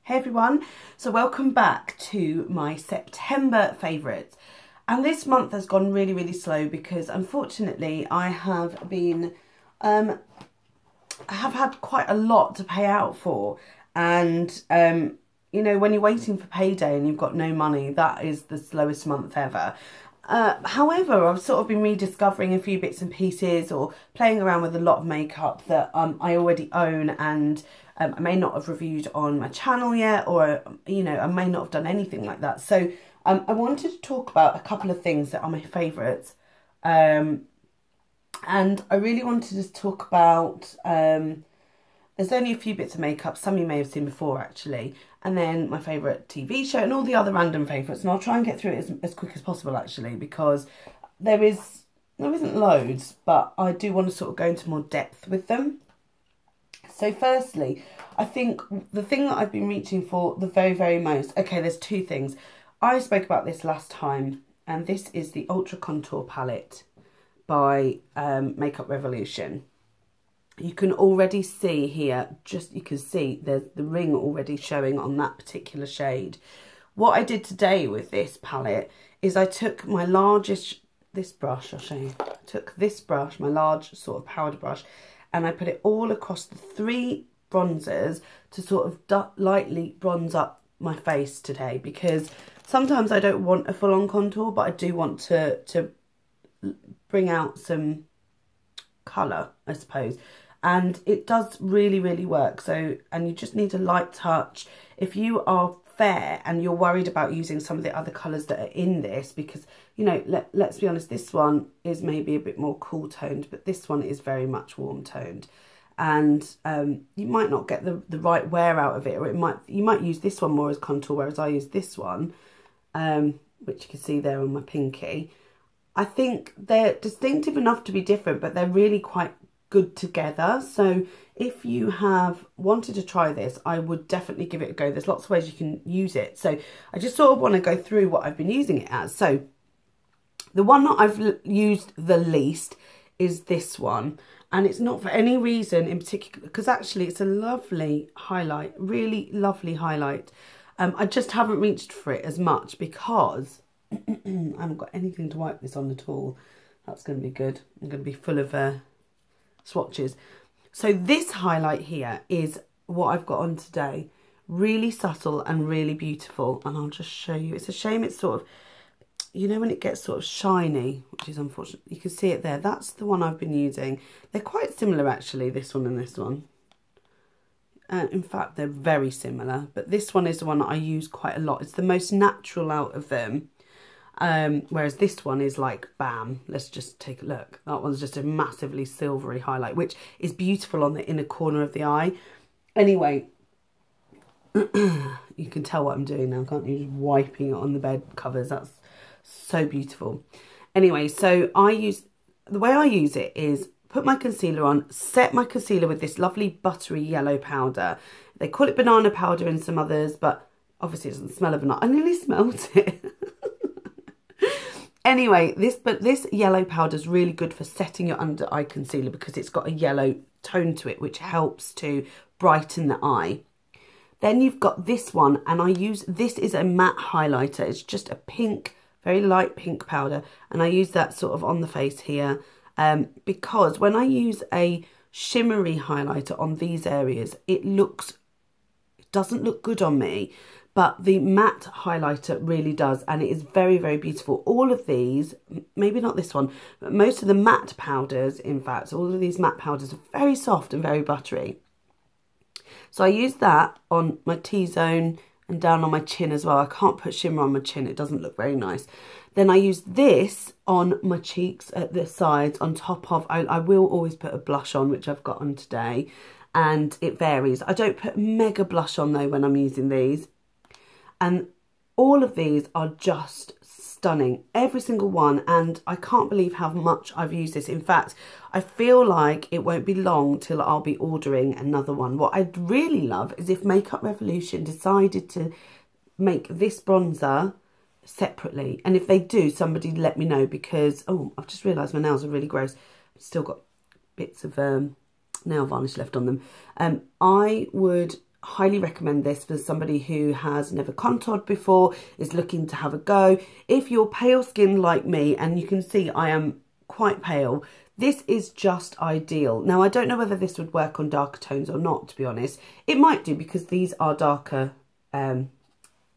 Hey everyone, so welcome back to my September favourites. And this month has gone really slow because unfortunately I have been, I have had quite a lot to pay out for. And, you know, when you're waiting for payday and you've got no money, that is the slowest month ever. However, I've sort of been rediscovering a few bits and pieces or playing around with a lot of makeup that I already own and I may not have reviewed on my channel yet, or, you know, I may not have done anything like that. So I wanted to talk about a couple of things that are my favourites. And I really wanted to talk about, there's only a few bits of makeup, some you may have seen before actually, and then my favourite TV show and all the other random favourites. And I'll try and get through it as quick as possible actually, because there isn't loads, but I do want to sort of go into more depth with them. So firstly, I think the thing that I've been reaching for the very most, okay, there's two things. I spoke about this last time, and this is the Ultra Contour palette by Makeup Revolution. You can already see here, you can see there's the ring already showing on that particular shade. What I did today with this palette is I took my this brush, I'll show you. I took this brush, my large sort of powder brush, and I put it all across the three bronzers to sort of lightly bronze up my face today, because sometimes I don't want a full-on contour, but I do want to bring out some colour, I suppose. And it does really work. So, and you just need a light touch. If you are fair and you're worried about using some of the other colours that are in this, because, you know, let's be honest, this one is maybe a bit more cool toned, but this one is very much warm toned. And you might not get the right wear out of it, or you might use this one more as contour, whereas I use this one, which you can see there on my pinky. I think they're distinctive enough to be different, but they're really quite good together. So if you have wanted to try this, I would definitely give it a go. There's lots of ways you can use it. So I just sort of want to go through what I've been using it as. So the one that I've used the least is this one. And it's not for any reason in particular, because actually it's a lovely highlight, really lovely highlight. I just haven't reached for it as much because I haven't got anything to wipe this on at all. That's going to be good. I'm going to be full of swatches. So this highlight here is what I've got on today. Really subtle and really beautiful. And I'll just show you. It's a shame it's sort of, you know, when it gets sort of shiny, which is unfortunate. You can see it there. That's the one I've been using. They're quite similar actually, this one and this one. In fact, they're very similar. But this one is the one that I use quite a lot. It's the most natural out of them. Whereas this one is like Balm. Let's just take a look. That one's just a massively silvery highlight, which is beautiful on the inner corner of the eye. Anyway, you can tell what I'm doing now, can't you? Just wiping it on the bed covers. That's so beautiful. Anyway, so the way I use it is put my concealer on, set my concealer with this lovely buttery yellow powder. They call it banana powder in some others, but obviously it doesn't smell of banana. I nearly smelled it. Anyway, this yellow powder is really good for setting your under eye concealer because it's got a yellow tone to it, which helps to brighten the eye. Then you've got this one, and this is a matte highlighter. It's just a pink, very light pink powder, and I use that sort of on the face here because when I use a shimmery highlighter on these areas, it doesn't look good on me. But the matte highlighter really does, and it is very beautiful. All of these, maybe not this one, but most of the matte powders, in fact, all of these matte powders are very soft and very buttery. So I use that on my T-zone and down on my chin as well. I can't put shimmer on my chin, it doesn't look very nice. Then I use this on my cheeks at the sides on top of, I will always put a blush on, which I've got on today, and it varies. I don't put mega blush on though when I'm using these. And all of these are just stunning, every single one, and I can't believe how much I've used this. In fact, I feel like it won't be long till I'll be ordering another one. What I'd really love is if Makeup Revolution decided to make this bronzer separately, and if they do, somebody let me know, because, oh, I've just realised my nails are really gross. I've still got bits of nail varnish left on them. I would highly recommend this for somebody who has never contoured before, is looking to have a go. If you're pale skinned like me, and you can see I am quite pale, this is just ideal. Now, I don't know whether this would work on darker tones or not, to be honest. It might do, because these are darker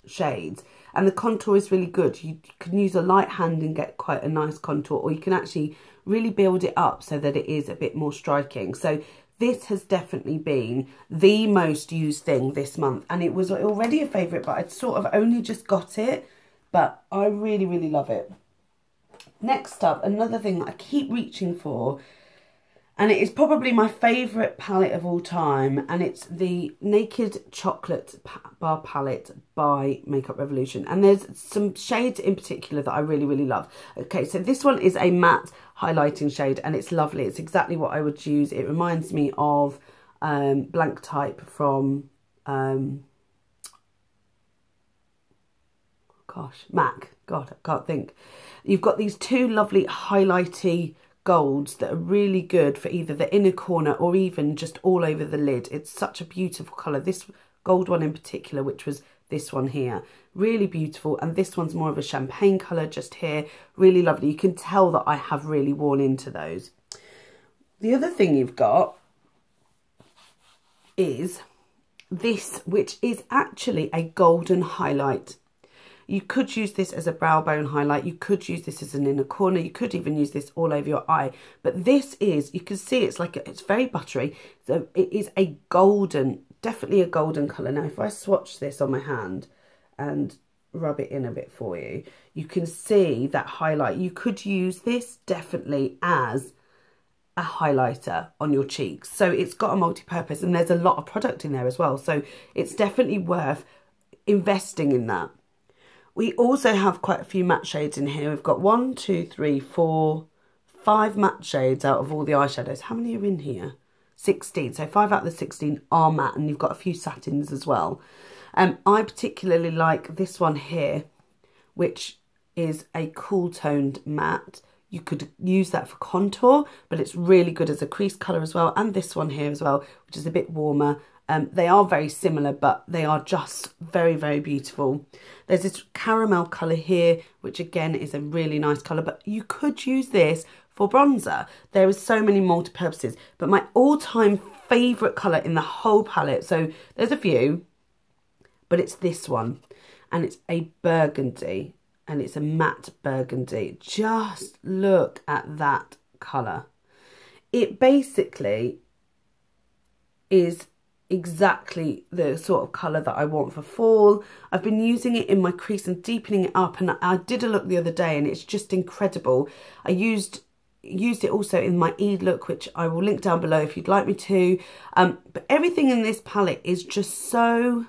shades, and the contour is really good. You can use a light hand and get quite a nice contour, or you can actually really build it up so that it is a bit more striking. So this has definitely been the most used thing this month, and it was already a favourite, but I'd sort of only just got it, but I really, really love it. Next up, another thing that I keep reaching for, and it is probably my favourite palette of all time, and it's the Naked Chocolate Bar Palette by Makeup Revolution. And there's some shades in particular that I really, really love. Okay, so this one is a matte highlighting shade, and it's lovely. It's exactly what I would use. It reminds me of Blank Type from, MAC. God, I can't think. You've got these two lovely highlighty golds that are really good for either the inner corner or even just all over the lid. It's such a beautiful colour. This gold one in particular, which was this one here, really beautiful. And this one's more of a champagne colour just here, really lovely. You can tell that I have really worn into those. The other thing you've got is this, which is actually a golden highlight. You could use this as a brow bone highlight. You could use this as an inner corner. You could even use this all over your eye. But this is, you can see it's like, it's very buttery. So it is a golden, definitely a golden colour. Now, if I swatch this on my hand and rub it in a bit for you, you can see that highlight. You could use this definitely as a highlighter on your cheeks. So it's got a multi-purpose, and there's a lot of product in there as well. So it's definitely worth investing in that. We also have quite a few matte shades in here. We've got 1, 2, 3, 4, 5 matte shades out of all the eyeshadows. How many are in here? 16. So 5 out of the 16 are matte, and you've got a few satins as well. I particularly like this one here, which is a cool toned matte. You could use that for contour, but it's really good as a crease colour as well. And this one here as well, which is a bit warmer. They are very similar, but they are just very, very beautiful. There's this caramel colour here, which again is a really nice colour, but you could use this for bronzer. There is so many multi-purposes, but my all-time favourite colour in the whole palette, so there's a few, but it's this one, and it's a burgundy, and it's a matte burgundy. Just look at that colour. It basically is exactly the sort of colour that I want for fall. I've been using it in my crease and deepening it up, and I did a look the other day and it's just incredible. I used it also in my Eid look, which I will link down below if you'd like me to. But everything in this palette is just so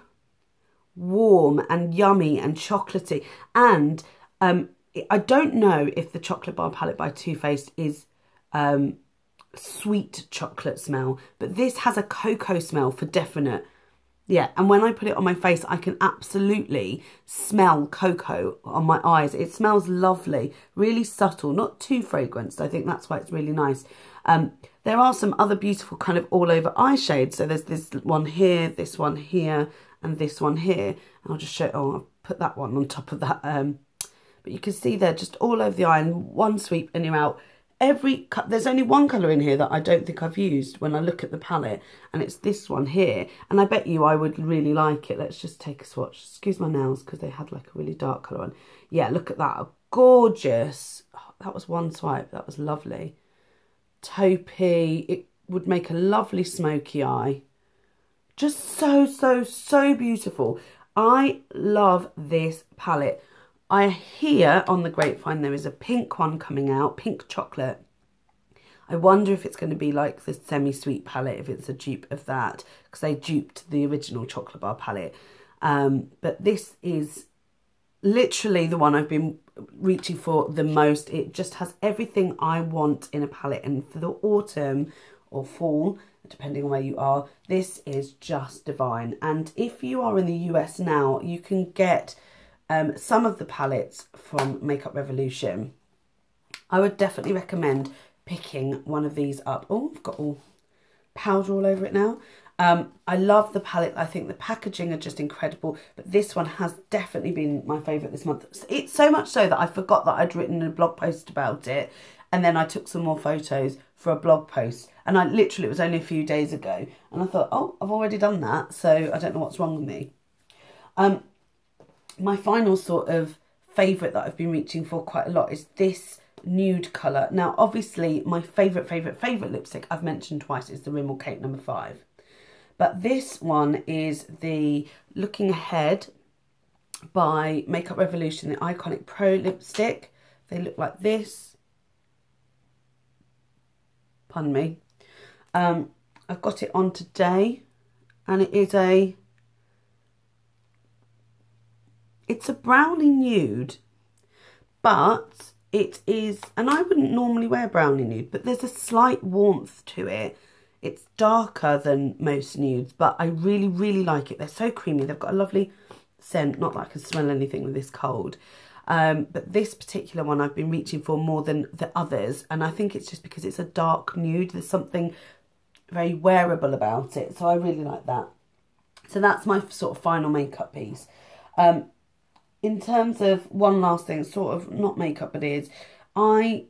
warm and yummy and chocolatey. And I don't know if the Chocolate Bar Palette by Too Faced is sweet chocolate smell, but this has a cocoa smell for definite. Yeah, and when I put it on my face, I can absolutely smell cocoa on my eyes. It smells lovely, really subtle, not too fragranced. I think that's why it's really nice. There are some other beautiful kind of all over eye shades. So there's this one here, this one here, and this one here. I'll just show, I'll put that one on top of that. But you can see they're just all over the eye, and one sweep and you're out. There's only one colour in here that I don't think I've used when I look at the palette, and it's this one here, and I bet you I would really like it. Let's just take a swatch. Excuse my nails because they had like a really dark colour on. Yeah, look at that. Gorgeous. Oh, that was one swipe. That was lovely. Taupey. It would make a lovely smoky eye. Just so, so, so beautiful. I love this palette. I hear on the grapevine there is a pink one coming out, pink chocolate. I wonder if it's going to be like the semi-sweet palette, if it's a dupe of that, because they duped the original Chocolate Bar palette. But this is literally the one I've been reaching for the most. It just has everything I want in a palette, and for the autumn or fall, depending on where you are, this is just divine. And if you are in the US now, you can get some of the palettes from Makeup Revolution. I would definitely recommend picking one of these up. Oh, I've got all powder all over it now. I love the palette. I think the packaging are just incredible, but this one has definitely been my favourite this month. It's so much so that I forgot that I'd written a blog post about it, and then I took some more photos for a blog post, and it was only a few days ago, and I thought, oh, I've already done that, so I don't know what's wrong with me. My final sort of favourite that I've been reaching for quite a lot is this nude colour. Now, obviously, my favourite lipstick I've mentioned twice is the Rimmel Cake No. 5. But this one is the Looking Ahead by Makeup Revolution, the Iconic Pro lipstick. They look like this. Pardon me. I've got it on today, and it's a brownie nude, but it is, and I wouldn't normally wear brownie nude, but there's a slight warmth to it. It's darker than most nudes, but I really, really like it. They're so creamy. They've got a lovely scent. Not that I can smell anything with this cold. But this particular one I've been reaching for more than the others. And I think it's just because it's a dark nude. There's something very wearable about it. So I really like that. So that's my sort of final makeup piece. In terms of one last thing, sort of not makeup, but it is, I'm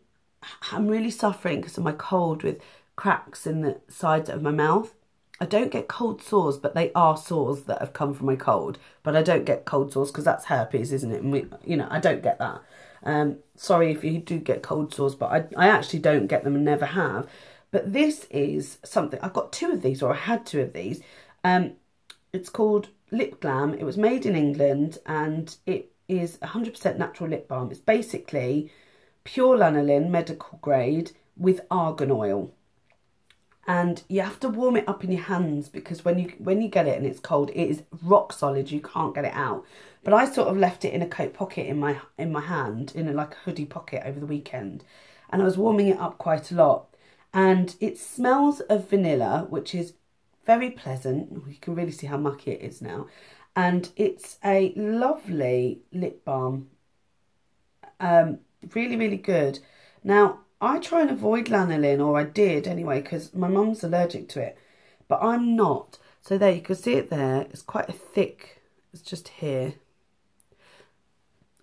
really suffering because of my cold with cracks in the sides of my mouth. I don't get cold sores, but they are sores that have come from my cold. But I don't get cold sores because that's herpes, isn't it? And I don't get that. Sorry if you do get cold sores, but I actually don't get them and never have. But this is something, I've got 2 of these, or I had 2 of these. It's called Lipglam. It was made in England, and it is 100% natural lip balm. It's basically pure lanolin, medical grade, with argan oil. And you have to warm it up in your hands, because when you get it and it's cold, it is rock solid. You can't get it out. But I sort of left it in a coat pocket in my hand, in like a hoodie pocket over the weekend, and I was warming it up quite a lot. And it smells of vanilla, which is very pleasant. You can really see how mucky it is now. And it's a lovely lip balm. Really, really good. Now, I try and avoid lanolin, or I did anyway, because my mum's allergic to it. But I'm not. So there, you can see it there. It's quite a thick, it's just here.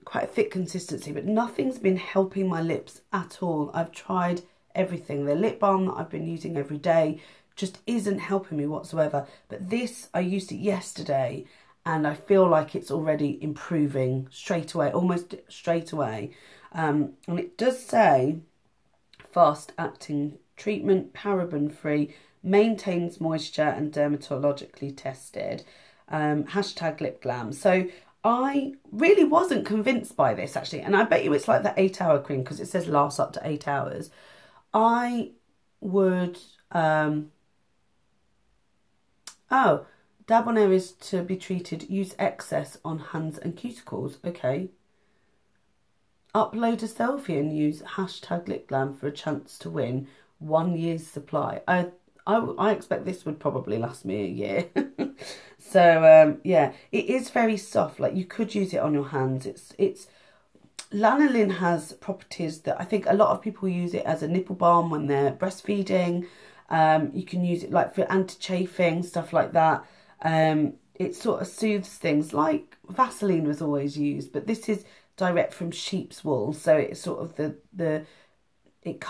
Quite a thick consistency, but nothing's been helping my lips at all. I've tried everything. The lip balm that I've been using every day just isn't helping me whatsoever. But this, I used it yesterday, and I feel like it's already improving straight away, almost straight away. And it does say fast acting treatment, paraben free, maintains moisture and dermatologically tested. Hashtag Lipglam. So I really wasn't convinced by this, actually, and I bet you it's like the 8-hour cream, because it says lasts up to 8 hours. I would dab on areas to be treated, use excess on hands and cuticles. Okay. Upload a selfie and use hashtag Lipglam for a chance to win 1 year's supply. I expect this would probably last me a year. So yeah, it is very soft. Like, you could use it on your hands. It's lanolin has properties that I think a lot of people use it as a nipple balm when they're breastfeeding. You can use it like for anti-chafing, stuff like that. It sort of soothes things, like Vaseline was always used, but this is direct from sheep's wool, so it's sort of it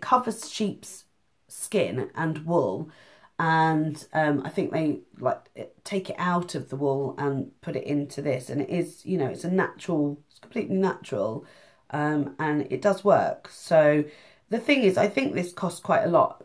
covers sheep's skin and wool, and I think they take it out of the wool and put it into this, and it is, it's a natural, it's completely natural, and it does work. So the thing is, I think this costs quite a lot,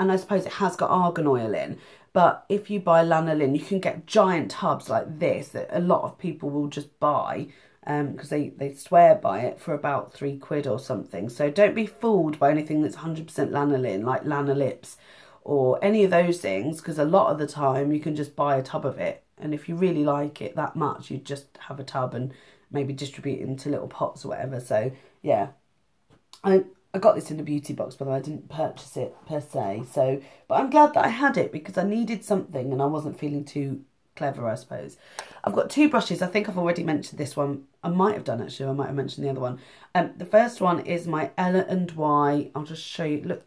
and I suppose it has got argan oil in. But if you buy lanolin, you can get giant tubs like this that a lot of people will just buy, because they swear by it, for about £3 or something. So don't be fooled by anything that's 100% lanolin, like Lanolips or any of those things, because a lot of the time you can just buy a tub of it. And if you really like it that much, you just have a tub and maybe distribute it into little pots or whatever. So yeah, I got this in a beauty box, but I didn't purchase it per se. So, but I'm glad that I had it, because I needed something and I wasn't feeling too clever, I suppose. I've got 2 brushes. I think I've already mentioned this one. I might have done, actually. I might have mentioned the other one. The first one is my L&Y. I'll just show you. Look,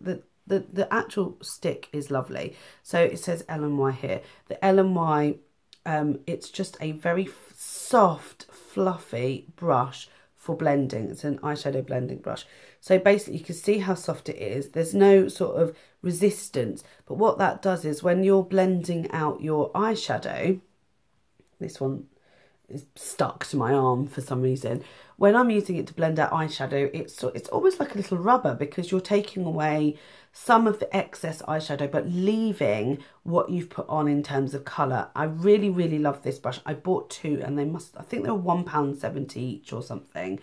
the actual stick is lovely. So it says L&Y here. The L&Y, it's just a very soft, fluffy brush for blending. It's an eyeshadow blending brush. So basically you can see how soft it is. There's no sort of resistance. But what that does is when you're blending out your eyeshadow, this one is stuck to my arm for some reason. When I'm using it to blend out eyeshadow, it's almost like a little rubber, because you're taking away some of the excess eyeshadow but leaving what you've put on in terms of colour. I really, really love this brush. I bought two and I think they were £1.70 each or something.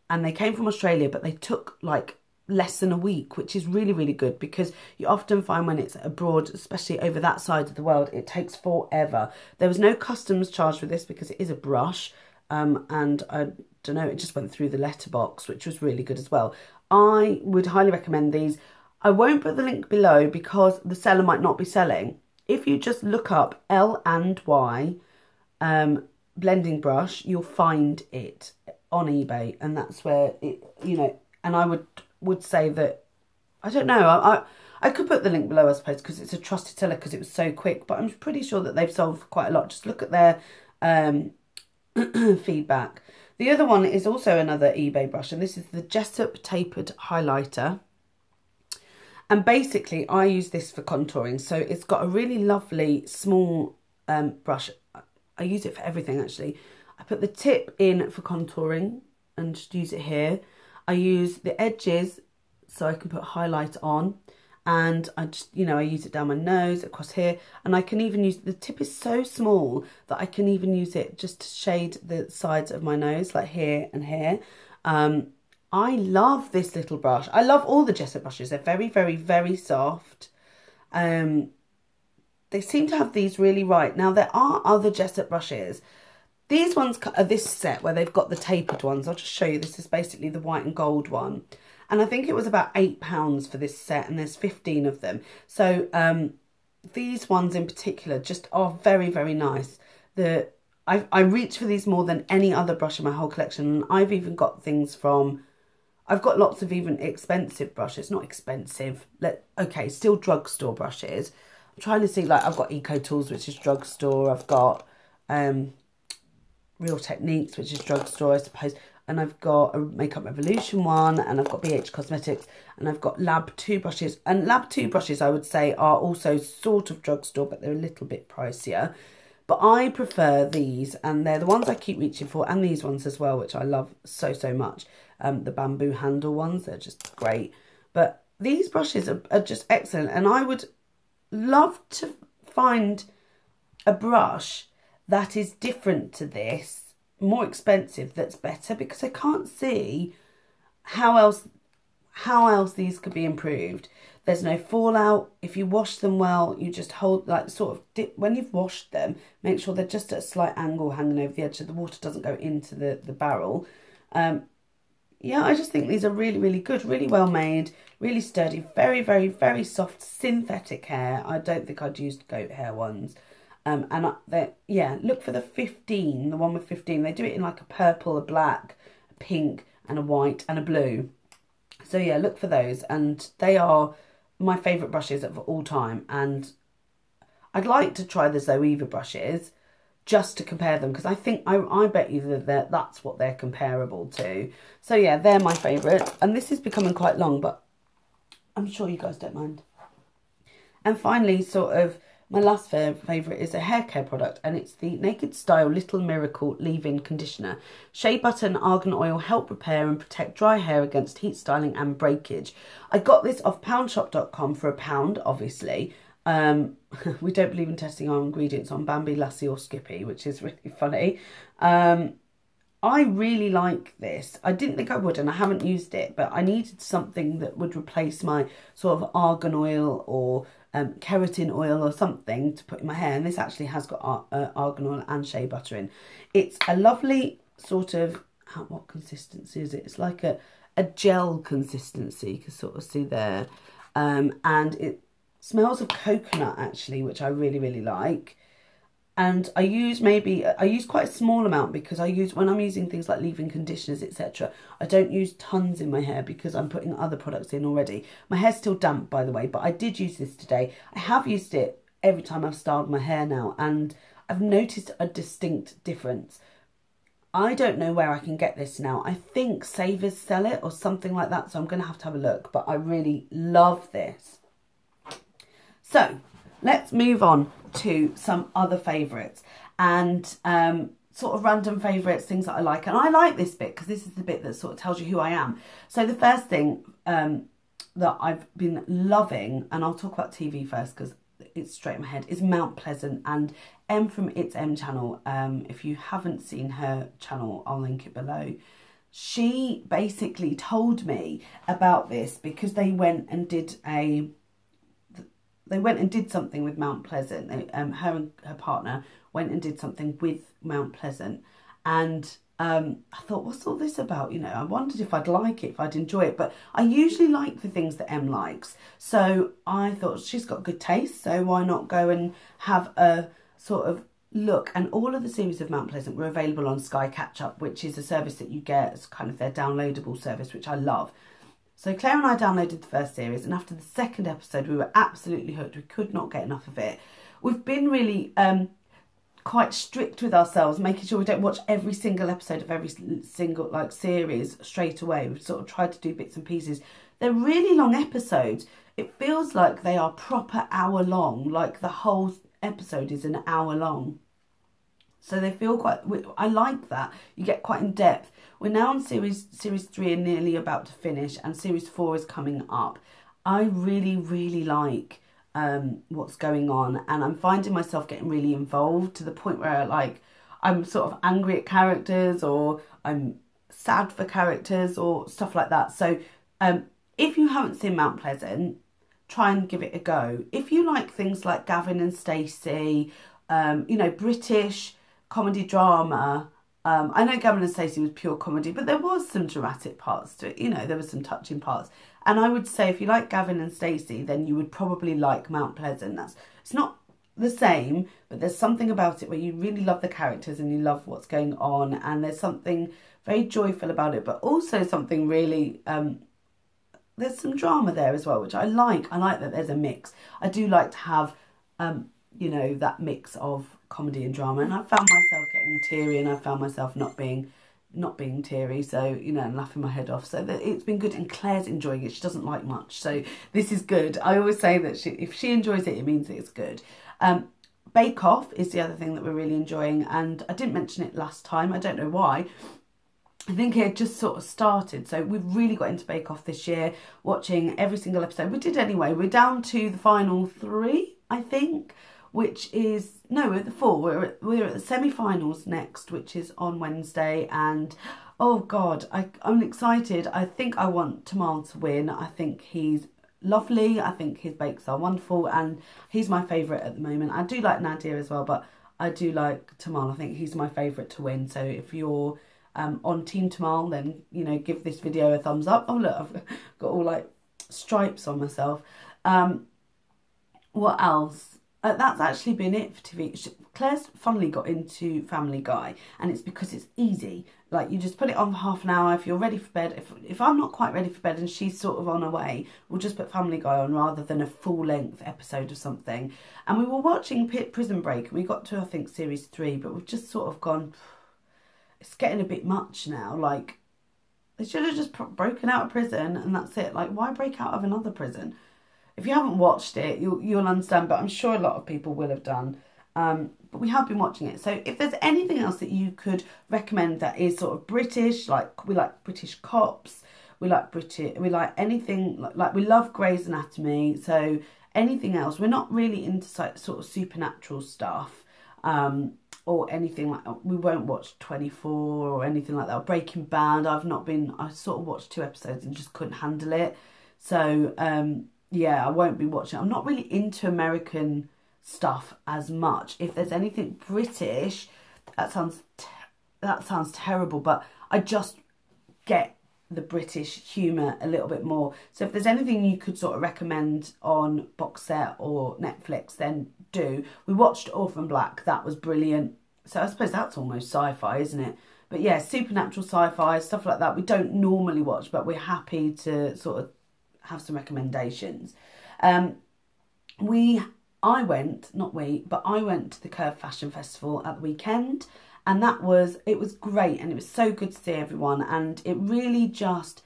And they came from Australia, but they took like less than a week, which is really, really good, because you often find when it's abroad, especially over that side of the world, it takes forever. There was no customs charge for this because it is a brush, and I don't know, it just went through the letterbox, which was really good as well. I would highly recommend these. I won't put the link below because the seller might not be selling. If you just look up L&Y blending brush, you'll find it on eBay, and that's where it, you know, and I would say that, I don't know, I could put the link below, I suppose, because it's a trusted seller because it was so quick, but I'm pretty sure that they've sold for quite a lot. Just look at their feedback. The other one is also another eBay brush, and this is the Jessup Tapered highlighter. And basically I use this for contouring. So it's got a really lovely small brush. I use it for everything actually. I put the tip in for contouring and just use it here. I use the edges so I can put highlight on, and I just, you know, I use it down my nose, across here, and I can even use, the tip is so small that I can even use it just to shade the sides of my nose, like here and here. I love this little brush. I love all the Jessup brushes. They're very, very, very soft. They seem to have these really right. Now, there are other Jessup brushes. These ones are this set where they've got the tapered ones. I'll just show you. This is basically the white and gold one. And I think it was about £8 for this set, and there's 15 of them. So these ones in particular just are very, very nice. I reach for these more than any other brush in my whole collection. And I've even got things from, I've got lots of even expensive brushes. Not expensive. Okay, still drugstore brushes. I'm trying to see, like, I've got Eco Tools, which is drugstore. I've got Real Techniques, which is drugstore, I suppose. And I've got a Makeup Revolution one, and I've got BH Cosmetics, and I've got Lab 2 brushes. And Lab 2 brushes, I would say, are also sort of drugstore, but they're a little bit pricier. But I prefer these, and they're the ones I keep reaching for, and these ones as well, which I love so, so much. The bamboo handle ones, they're just great. But these brushes are just excellent, and I would love to find a brush that is different to this, more expensive, that's better, because I can't see how else these could be improved. There's no fallout. If you wash them well, you just hold, like, sort of dip, when you've washed them, make sure they're just at a slight angle hanging over the edge so the water doesn't go into the barrel. Yeah, I just think these are really, really good, really well made, really sturdy, very, very, very soft synthetic hair. I don't think I'd use goat hair ones. Yeah, look for the 15, the one with 15. They do it in like a purple, a black, a pink, and a white, and a blue. So yeah, look for those, and they are my favourite brushes of all time. And I'd like to try the Zoeva brushes just to compare them, because I think, I bet you that that's what they're comparable to. So yeah, they're my favourite. And this is becoming quite long, but I'm sure you guys don't mind. And finally, sort of, my last favourite is a hair care product, and it's the Naked Style Little Miracle Leave-In Conditioner. Shea butter and argan oil help repair and protect dry hair against heat styling and breakage. I got this off poundshop.com for £1, obviously. We don't believe in testing our ingredients on Bambi, Lassie or Skippy, which is really funny. I really like this. I didn't think I would, and I haven't used it, but I needed something that would replace my sort of argan oil or keratin oil or something to put in my hair. And this actually has got argan oil and shea butter in. It's a lovely sort of, what consistency is it? It's like a gel consistency, you can sort of see there. And it smells of coconut actually, which I really, really like. And I use quite a small amount because when I'm using things like leave-in conditioners, etc. I don't use tons in my hair because I'm putting other products in already. My hair's still damp, by the way, but I did use this today. I have used it every time I've styled my hair now, and I've noticed a distinct difference. I don't know where I can get this now. I think Savers sell it or something like that, so I'm going to have a look, but I really love this. So let's move on to some other favourites and sort of random favourites, things that I like. And I like this bit because this is the bit that sort of tells you who I am. So the first thing that I've been loving, and I'll talk about TV first because it's straight in my head, is Mount Pleasant, and M from It's M channel. If you haven't seen her channel, I'll link it below. She basically told me about this because they went and did something with Mount Pleasant. Her and her partner went and did something with Mount Pleasant, and I thought, what's all this about? You know, I wondered if I'd like it, if I'd enjoy it, but I usually like the things that Em likes. So I thought she's got good taste, so why not go and have a sort of look. And all of the series of Mount Pleasant were available on Sky Catch Up, which is a service that you get as kind of their downloadable service, which I love. So Claire and I downloaded the first series, and after the second episode we were absolutely hooked. We could not get enough of it. We've been really quite strict with ourselves, making sure we don't watch every single episode of every single series straight away. We've sort of tried to do bits and pieces. They're really long episodes. It feels like they are proper hour long, like the whole episode is an hour long. So they feel quite, I like that. You get quite in depth. We're now on series 3 and nearly about to finish, and series 4 is coming up. I really, really like what's going on, and I'm finding myself getting really involved to the point where I'm sort of angry at characters, or I'm sad for characters or stuff like that. So if you haven't seen Mount Pleasant, try and give it a go. If you like things like Gavin and Stacey, you know, British comedy drama, I know Gavin and Stacey was pure comedy, but there was some dramatic parts to it. You know, there were some touching parts. And I would say if you like Gavin and Stacey, then you would probably like Mount Pleasant. It's not the same, but there's something about it where you really love the characters and you love what's going on. And there's something very joyful about it, but also something really, there's some drama there as well, which I like. I like that there's a mix. I do like to have, you know, that mix of comedy and drama, and I found myself getting teary, and I found myself not being teary, so, you know, and laughing my head off. So that it's been good, and Claire's enjoying it. She doesn't like much, so this is good. I always say that if she enjoys it, it means that it's good. Bake Off is the other thing that we're really enjoying, and I didn't mention it last time. I don't know why. I think it had just sort of started, so we've really got into Bake Off this year, watching every single episode. We did anyway. We're down to the final 3, I think, which is, no, we're at the 4. We're at the semi-finals next, which is on Wednesday, and oh God, I'm excited. I think I want Tamal to win. I think he's lovely. I think his bakes are wonderful, and he's my favourite at the moment. I do like Nadia as well, but I do like Tamal. I think he's my favourite to win. So if you're on Team Tamal, then, you know, give this video a thumbs up. Oh look, I've got all like stripes on myself. What else? That's actually been it for TV. Claire's funnily got into Family Guy, and it's because it's easy. Like, you just put it on for half an hour. If you're ready for bed, if I'm not quite ready for bed and she's sort of on her way, we'll just put Family Guy on rather than a full-length episode of something. And we were watching Prison Break, and we got to, I think, series 3, but we've just sort of gone, it's getting a bit much now. Like, they should have just broken out of prison and that's it. Like, why break out of another prison? If you haven't watched it, you'll understand, but I'm sure a lot of people will have done. But we have been watching it. So if there's anything else that you could recommend that is sort of British, like we like British cops, we like anything, like we love Grey's Anatomy. So anything else, we're not really into sort of supernatural stuff, or anything like, we won't watch 24 or anything like that. Or Breaking Bad, I sort of watched 2 episodes and just couldn't handle it. So, yeah, I won't be watching. I'm not really into American stuff as much. If there's anything British, that sounds terrible, but I just get the British humour a little bit more. So if there's anything you could sort of recommend on box set or Netflix, then do. We watched Orphan Black, that was brilliant. So I suppose that's almost sci-fi, isn't it? But yeah, supernatural sci-fi, stuff like that we don't normally watch, but we're happy to sort of have some recommendations. I went to the Curve Fashion Festival at the weekend, and it was great, and it was so good to see everyone, and it really just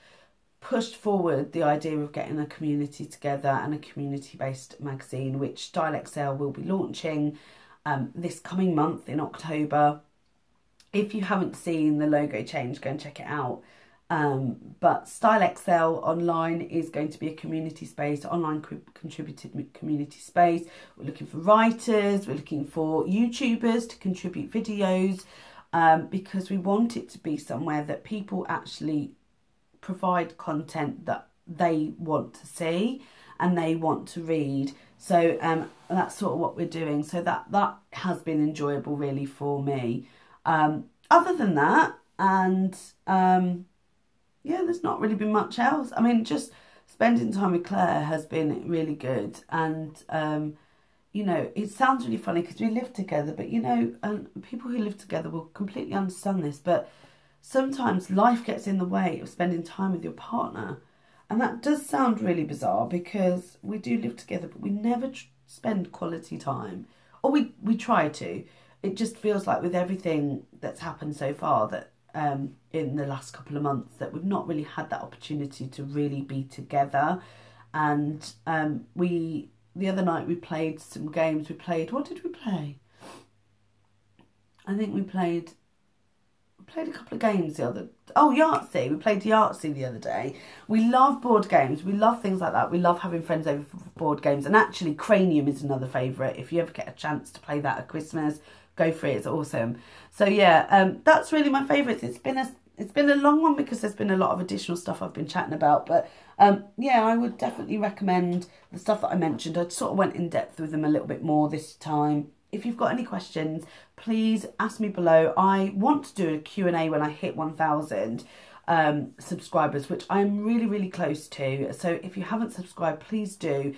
pushed forward the idea of getting a community together and a community-based magazine, which Style XL will be launching this coming month in October. If you haven't seen the logo change, go and check it out. But Style XL online is going to be a community space, online contributed community space. We're looking for writers, we're looking for YouTubers to contribute videos, because we want it to be somewhere that people actually provide content that they want to see and they want to read. So that's sort of what we're doing. So that has been enjoyable really for me. Other than that, and yeah, there's not really been much else. I mean, just spending time with Claire has been really good. And, you know, it sounds really funny because we live together, but, you know, people who live together will completely understand this. But sometimes life gets in the way of spending time with your partner. And that does sound really bizarre because we do live together, but we never spend quality time. Or we try to. It just feels like with everything that's happened so far that in the last couple of months that we've not really had that opportunity to really be together. And the other night we played some games. What did we play? I think we played a couple of games Yahtzee. We played Yahtzee the other day. We love board games. We love things like that. We love having friends over for board games. And actually Cranium is another favourite. If you ever get a chance to play that at Christmas, go for it. It's awesome. So yeah, that's really my favourites. It's been a long one because there's been a lot of additional stuff I've been chatting about. But yeah, I would definitely recommend the stuff that I mentioned. I sort of went in depth with them a little bit more this time. If you've got any questions, please ask me below. I want to do a Q&A when I hit 1,000 subscribers, which I'm really, really close to. So if you haven't subscribed, please do.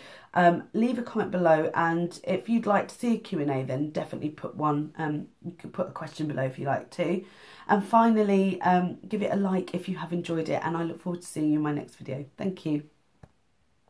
Leave a comment below, and if you'd like to see a Q&A, then definitely put one. You could put a question below if you like to. And finally, give it a like if you have enjoyed it, and I look forward to seeing you in my next video. Thank you.